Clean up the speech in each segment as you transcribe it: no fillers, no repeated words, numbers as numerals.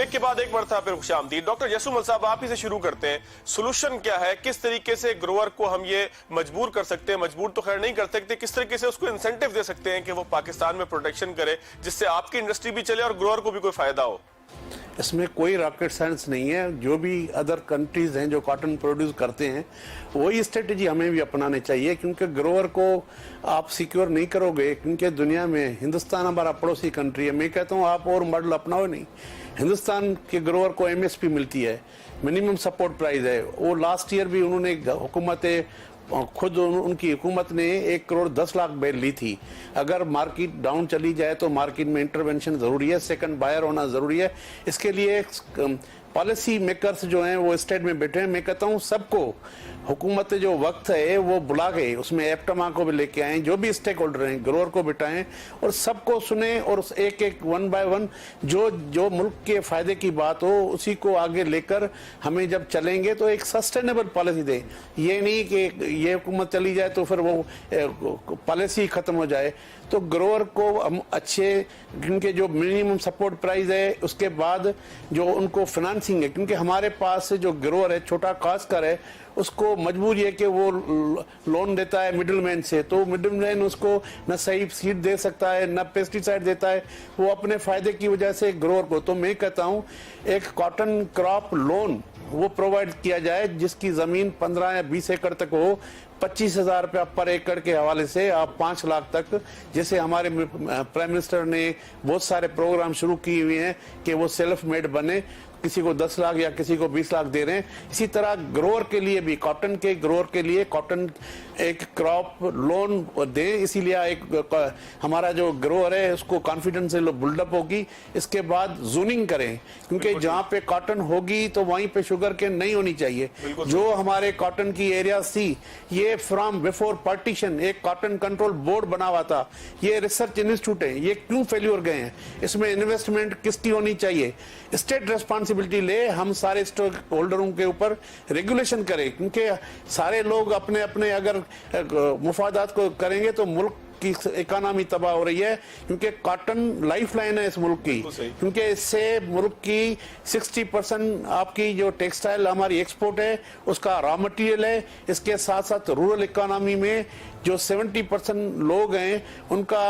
Break के बाद एक मरतबा फिर खुशामदीद। डॉक्टर यसुमल साहब, आप ही से शुरू करते हैं। सोल्यूशन क्या है? किस तरीके से ग्रोअर को हम ये मजबूर कर सकते हैं? मजबूर तो खैर नहीं कर सकते, किस तरीके से उसको इंसेंटिव दे सकते हैं कि वो पाकिस्तान में प्रोटेक्शन करे, जिससे आपकी इंडस्ट्री भी चले और ग्रोअर को भी कोई फायदा हो? इसमें कोई रॉकेट साइंस नहीं है। जो भी अदर कंट्रीज हैं जो कॉटन प्रोड्यूस करते हैं, वही स्ट्रेटेजी हमें भी अपनानी चाहिए, क्योंकि ग्रोअर को आप सिक्योर नहीं करोगे। क्योंकि दुनिया में हिंदुस्तान हमारा पड़ोसी कंट्री है। मैं कहता हूँ आप और मॉडल अपनाओ नहीं। हिंदुस्तान के ग्रोअर को MSP मिलती है, मिनिमम सपोर्ट प्राइस है। वो लास्ट ईयर भी उन्होंने हुकूमत खुद उनकी हुकूमत ने 1,10,00,000 बेल ली थी। अगर मार्केट डाउन चली जाए तो मार्केट में इंटरवेंशन जरूरी है, सेकंड बायर होना जरूरी है। इसके लिए पॉलिसी मेकर्स जो हैं वो स्टेट में बैठे हैं। मैं कहता हूँ सबको हुकूमत जो वक्त है वो बुला के उसमें एप्टमा को भी लेके आए, जो भी स्टेक होल्डर हैं, ग्रोअर को बिठाएं और सबको सुने और एक एक वन बाय वन जो मुल्क के फायदे की बात हो उसी को आगे लेकर हमें जब चलेंगे तो एक सस्टेनेबल पॉलिसी दे। ये नहीं कि ये हुकूमत चली जाए तो फिर वो पॉलिसी खत्म हो जाए। तो ग्रोअर को हम अच्छे, क्योंकि जो मिनिमम सपोर्ट प्राइस है उसके बाद जो उनको फाइनेंसिंग है, क्योंकि हमारे पास जो ग्रोअर है, छोटा काश्तकार है, उसको मजबूरी है कि वो लोन देता है मिडिलमैन से। तो मिडिलमैन उसको न सही सीड दे सकता है, न पेस्टिसाइड देता है, वो अपने फायदे की वजह से ग्रोअर को। तो मैं कहता हूँ एक कॉटन क्रॉप लोन वो प्रोवाइड किया जाए, जिसकी जमीन 15 या 20 एकड़ तक हो। 25,000 रुपया पर एकड़ के हवाले से आप 5 लाख तक, जैसे हमारे प्राइम मिनिस्टर ने बहुत सारे प्रोग्राम शुरू किए हुए हैं कि वो सेल्फ मेड बने, किसी को 10 लाख या किसी को 20 लाख दे रहे हैं। इसी तरह ग्रोअर के लिए भी, कॉटन के ग्रोअर के लिए कॉटन एक क्रॉप लोन दें। इसीलिए एक हमारा जो ग्रोअर है उसको कॉन्फिडेंस से बिल्डअप होगी। इसके बाद जोनिंग करें, क्योंकि जहाँ पे कॉटन होगी तो वहीं पे शुगर केन नहीं होनी चाहिए। जो हमारे कॉटन की एरिया थी, ये फ्रॉम बिफोर पार्टीशन एक कॉटन कंट्रोल बोर्ड बना हुआ था। ये रिसर्च इंस्टीट्यूट है, ये क्यों फेल्यूर गए हैं? इसमें इन्वेस्टमेंट किसकी होनी चाहिए? स्टेट रेस्पॉन्सिबिलिटी ले, हम सारे स्टेक होल्डरों के ऊपर रेगुलेशन करें, क्योंकि सारे लोग अपने अपने अगर मुफादात को करेंगे तो मुल्क की इकोनॉमी तबाह हो रही है। क्योंकि कॉटन लाइफ लाइन है इस मुल्क की, क्योंकि इससे मुल्क की 60% आपकी जो टेक्सटाइल हमारी एक्सपोर्ट है उसका रॉ मटेरियल है। इसके साथ साथ रूरल इकोनॉमी में जो 70% लोग हैं उनका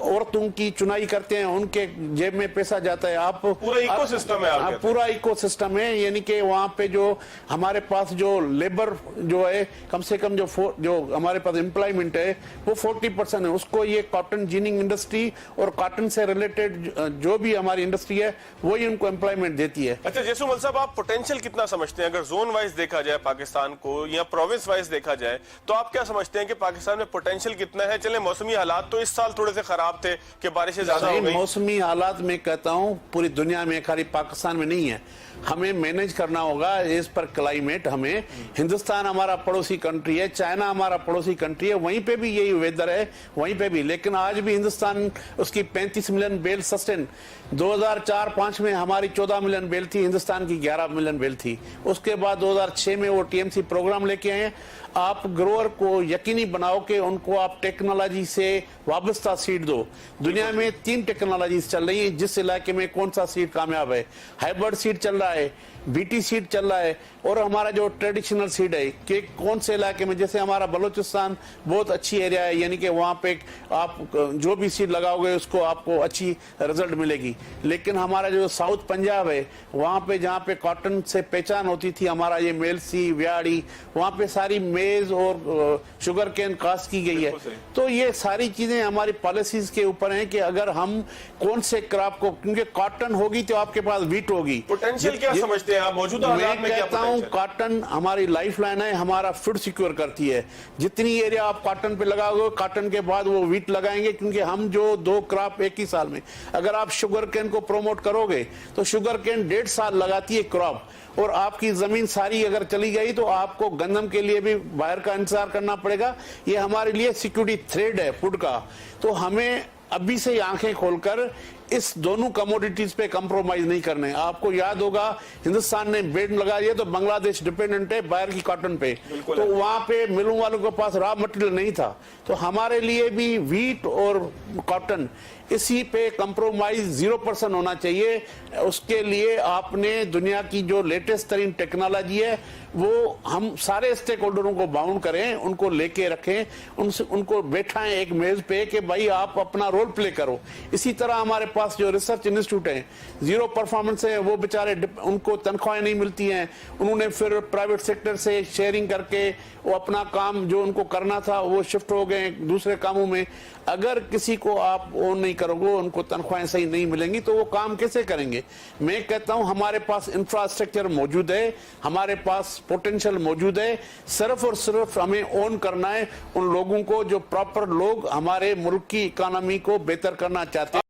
औरतों की चुनाई करते हैं, उनके जेब में पैसा जाता है। आप पूरा इकोसिस्टम है, पूरा इकोसिस्टम है। यानी कि वहाँ पे जो हमारे पास जो लेबर जो है, कम से कम जो हमारे पास एम्प्लॉयमेंट है वो 40% है। उसको ये कॉटन जीनिंग इंडस्ट्री और कॉटन से रिलेटेड जो भी हमारी इंडस्ट्री है वही उनको एम्प्लॉयमेंट देती है। अच्छा यसुमल साहब, आप पोटेंशियल कितना समझते हैं? अगर जोन वाइज देखा जाए पाकिस्तान को या प्रोविंस वाइज देखा जाए तो आप क्या समझते हैं कि पाकिस्तान में पोटेंशियल कितना है? चले मौसमी हालात तो इस साल थोड़े से खराब थे कि बारिशें ज्यादा हो गई। मौसमी हालात में कहता हूं पूरी दुनिया में, खाली पाकिस्तान में नहीं है। हमें मैनेज करना होगा इस पर क्लाइमेट। हमें, हिंदुस्तान हमारा पड़ोसी कंट्री है, चाइना हमारा पड़ोसी कंट्री है, वहीं पे भी यही वेदर है, वहीं पे भी। लेकिन आज भी हिंदुस्तान उसकी 35 मिलियन बेल सस्टेन, 2004-05 में हमारी 14 मिलियन बेल थी, हिंदुस्तान की 11 मिलियन बेल थी। उसके बाद 2006 में वो TMC प्रोग्राम लेके आए। आप ग्रोअर को यकीनी बनाओ कि उनको आप टेक्नोलॉजी से वाबस्ता सीड दो। दुनिया में 3 टेक्नोलॉजीज चल रही है, जिस इलाके में कौन सा सीड कामयाब है। हाइब्रिड सीड चल रहा है, BT सीड चल रहा है, और हमारा जो ट्रेडिशनल सीड है कि कौन से इलाके में, जैसे हमारा बलूचिस्तान बहुत अच्छी एरिया है, यानी कि वहाँ पे आप जो भी सीड लगाओगे उसको आपको अच्छी रिजल्ट मिलेगी। लेकिन हमारा जो साउथ पंजाब है, वहाँ पे जहाँ पे कॉटन से पहचान होती थी, हमारा ये मेलसी, व्याड़ी, वहाँ पे सारी मेज और शुगर केन कास्ट की गई है। तो ये सारी चीजें हमारी पॉलिसीज के ऊपर हैं कि अगर हम कौन से क्रॉप को, क्योंकि कॉटन होगी तो आपके पास व्हीट होगी। पोटेंशियल क्या समझते हैं आप मौजूदा हालात में? क्या कहता हूं कॉटन हमारी लाइफ लाइन है, हमारा फूड सिक्योर करती है। जितनी एरिया आप कॉटन पे लगाओगे, कॉटन के बाद वो व्हीट लगाएंगे, क्योंकि हम जो 2 क्रॉप एक ही साल में, अगर आप शुगर केन को प्रमोट करोगे तो शुगर केन 1.5 साल लगाती है क्रॉप, और आपकी जमीन सारी अगर चली गई तो आपको गंदम के लिए भी बाहर का इंतजार करना पड़ेगा। ये हमारे लिए सिक्योरिटी थ्रेड है फूड का। तो हमें अभी से आंखें खोलकर इस दोनों कमोडिटीज पे कंप्रोमाइज नहीं करने। आपको याद होगा हिंदुस्तान ने बेड लगा दिया तो बांग्लादेश डिपेंडेंट है बाहर की कॉटन पे, तो वहां पे मिलों वालों के पास रॉ मटेरियल नहीं था। तो हमारे लिए भी व्हीट और कॉटन इसी पे कंप्रोमाइज 0% होना चाहिए। उसके लिए आपने दुनिया की जो लेटेस्ट तरीन टेक्नोलॉजी है वो हम सारे स्टेक होल्डरों को बाउंड करें, उनको लेके रखें, उनसे उनको बैठाएं एक मेज पे कि भाई आप अपना रोल प्ले करो। इसी तरह हमारे पास जो रिसर्च इंस्टीट्यूट है, जीरो परफॉर्मेंस है, वो बेचारे उनको तनख्वाहें नहीं मिलती हैं, उन्होंने फिर प्राइवेट सेक्टर से शेयरिंग करके वो अपना काम जो उनको करना था वो शिफ्ट हो गए दूसरे कामों में। अगर किसी को आप ओन नहीं करोगे, उनको तनख्वाहें सही नहीं मिलेंगी तो वो काम कैसे करेंगे? मैं कहता हूं हमारे पास इंफ्रास्ट्रक्चर मौजूद है, हमारे पास पोटेंशियल मौजूद है, सिर्फ और सिर्फ हमें ओन करना है उन लोगों को जो प्रॉपर लोग हमारे मुल्क की इकोनॉमी को बेहतर करना चाहते हैं।